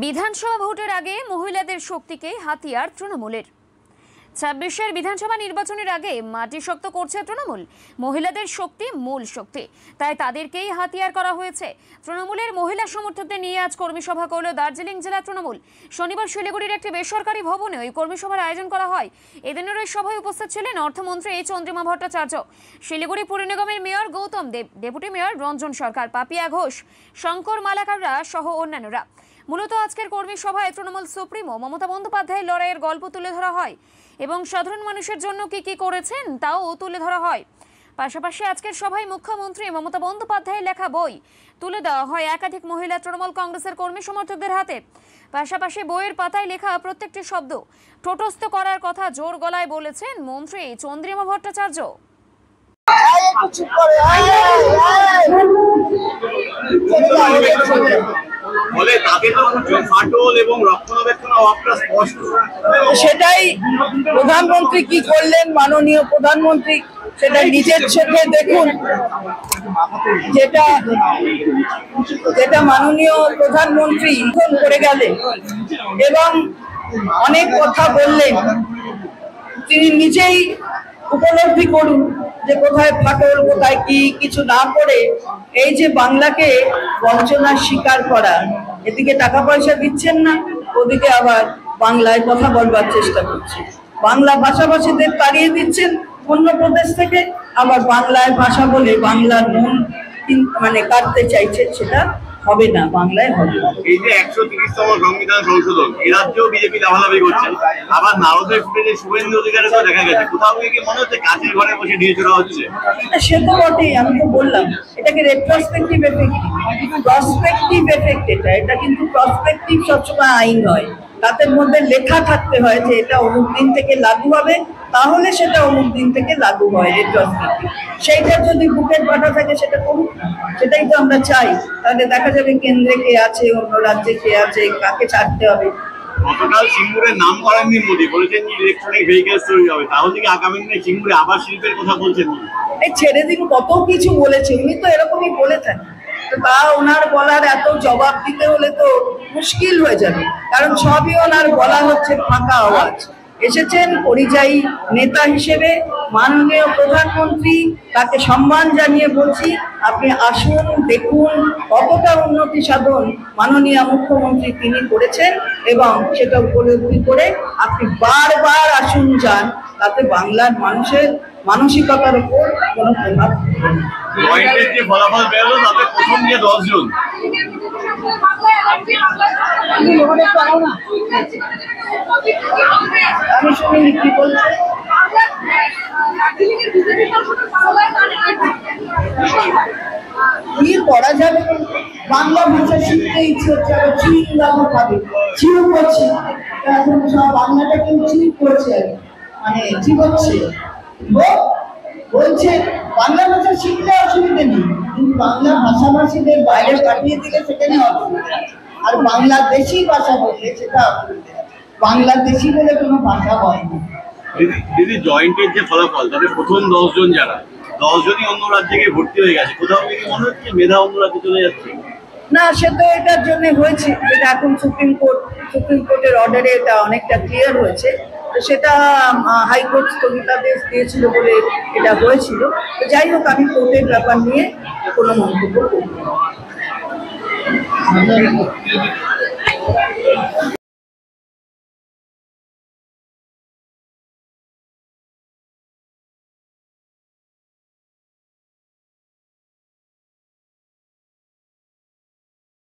বিধানসভা ভোটের আগে মহিলাদের শক্তিকে হাতিয়ার তৃণমূলের। ২৬-এর বিধানসভা নির্বাচনের আগে মাটি শক্ত করছে তৃণমূল। মহিলাদের শক্তি মূল শক্তি, তাই তাদেরকেই হাতিয়ার করা হয়েছে। তৃণমূলের মহিলা সমর্থকদের নিয়ে আজ কর্মী সভা করল দার্জিলিং জেলা তৃণমূল। শনিবার শিলিগুড়ির একটি বেসরকারি ভবনে ওই কর্মী সভার আয়োজন করা হয়। এদিনের ওই সভায় উপস্থিত ছিলেন অর্থমন্ত্রী চন্দ্রিমা ভট্টাচার্য, শিলিগুড়ি পুর নিগমের মেয়র গৌতম দেব, ডেপুটি মেয়র রঞ্জন সরকার, পাপিয়া ঘোষ, শঙ্কর মালাকাররা সহ অন্যান্যরা। মূলত আজকের কর্মী সভায় তৃণমূল সুপ্রিমো মমতা বন্দ্যোপাধ্যায়ের লড়াইয়ের গল্প তুলে ধরা হয় এবং সাধারণ মানুষের জন্য কি কি করেছেন তাও তুলে ধরা হয়। পাশাপাশি আজকের সভায় মুখ্যমন্ত্রী মমতা বন্দ্যোপাধ্যায়ের লেখা বই তুলে দেওয়া হয় একাধিক মহিলা তৃণমূল কংগ্রেসের কর্মী সমর্থকদের হাতে। পাশাপাশি বইয়ের পাতায় লেখা প্রত্যেকটি শব্দ ঠোঁটস্থ করার কথা জোর গলায় বলেছেন মন্ত্রী চন্দ্রিমা ভট্টাচার্য। সেটাই প্রধানমন্ত্রী কি করলেন, মাননীয় প্রধানমন্ত্রী সেটা নিজের চোখে দেখুন। যেটা মাননীয় প্রধানমন্ত্রী করে গেলেন এবং অনেক কথা বললেন, তিনি নিজেই উপলব্ধি করুন যে কোথায় ফাটল, কোথায় কি কিছু না করে এই যে বাংলাকে বঞ্চনার শিকার করা, এদিকে টাকা পয়সা দিচ্ছেন না, ওদিকে আবার বাংলায় কথা বলবার চেষ্টা করছে। বাংলা ভাষাভাষীদের তাড়িয়ে দিচ্ছেন অন্য প্রদেশ থেকে, আবার বাংলায় ভাষা বলে বাংলার নুন কাটতে চাইছেন। সেটা হবে না, বাংলায় হবে। এই যে 130তম সংবিধান সংশোধন, এই রাজ্যেও বিজেপি লাভালাভি করছে, আবার নারদের ফুটেজে শুভেন্দু অধিকারীকেও দেখা গেছে। কোথাও কি মনে হচ্ছে কাছের ঘরে বসে ঢিল ছোড়া হচ্ছে? সে তো বটেই, আমি তো বললাম এটাকে রেট্রোস্পেক্টিভ এফেক্ট, প্রসপেক্টিভ এফেক্ট। এটা কিন্তু প্রসপেক্টিভ সবসময় আইন হয়, তাদের মধ্যে লেখা থাকতে হয় যে এটা অমুক দিন থেকে লাগু হবে, তাহলে সেটা অমুক দিন থেকে লাগু হয় রেট্রোস্পেক্টিভ। সেইটা যদি বুকের পাঠা থাকে সেটা করুক, সেটাই তো আমরা চাই। তাহলে দেখা যাবে কেন্দ্রে কে আছে, অন্য রাজ্যে কে আছে, কাকে ছাড়তে হবে। গতকাল সিঙ্গুরের নাম করেননি মোদী, বলেছেন যে ইলেকট্রনিক ভেহিকেলস তৈরি হবে। তাহলে কি আগামী দিনে সিঙ্গুরে আবার শিল্পের কথা বলছেন? এই ছেড়ে দিন, কত কিছু বলেছে, উনি তো এরকমই বলে থাকেন। তো তা ওনার বলার এত জবাব দিতে হলে তো মুশকিল হয়ে যাবে, কারণ সবই ওনার বলা হচ্ছে ফাঁকা আওয়াজ। এসেছেন পরিযায়ী নেতা হিসেবে, মাননীয় প্রধানমন্ত্রী তাকে সম্মান জানিয়ে বলছি আপনি আসুন, দেখুন কতটা উন্নতি সাধন মাননীয় মুখ্যমন্ত্রী তিনি করেছেন, এবং সেটা উপলব্ধি করে আপনি বারবার আসুন যান, তাতে বাংলার মানুষের মানসিকতার উপর কোনো প্রভাব পড়বে না। জয়েন্টের যে ফলাফল বেরোলো তাতে প্রথম যে 10 জন, আমি শুনিনি কি বলছে। কি করা যাবে, বাংলা ভাষা শিখতে ইচ্ছে হচ্ছে, আবার চিন ভাবে চিউ করছে, এখন সব বাংলাটা কেউ চিন করছে, চিবোচ্ছে। বলছে বাংলা ভাষা শিখতে অসুবিধে নেই, কিন্তু বাংলা ভাষাভাষীদের বাইরে পাঠিয়ে দিলে সেখানে অসুবিধা, আর বাংলাদেশি ভাষা বললে সেটা অসুবিধা। বাংলাদেশি বলে কোনো ভাষা হয়নি। দিদি, জয়েন্টের যে ফলাফল তাদের প্রথম 10 জন, যারা 10 জনই অন্য রাজ্যে গিয়ে ভর্তি হয়ে গেছে, কোথাও কি মনে হচ্ছে মেধা অন্য রাজ্যে চলে যাচ্ছে? না, সে তো এটার জন্য হয়েছে, এটা এখন সুপ্রিম কোর্টের অর্ডারে এটা অনেকটা ক্লিয়ার হয়েছে। সেটা হাইকোর্ট স্থগিতাদেশ দিয়েছিল বলে এটা হয়েছিল। যাই হোক, আমি কোর্টের ব্যাপার নিয়ে কোনো মন্তব্য করব না।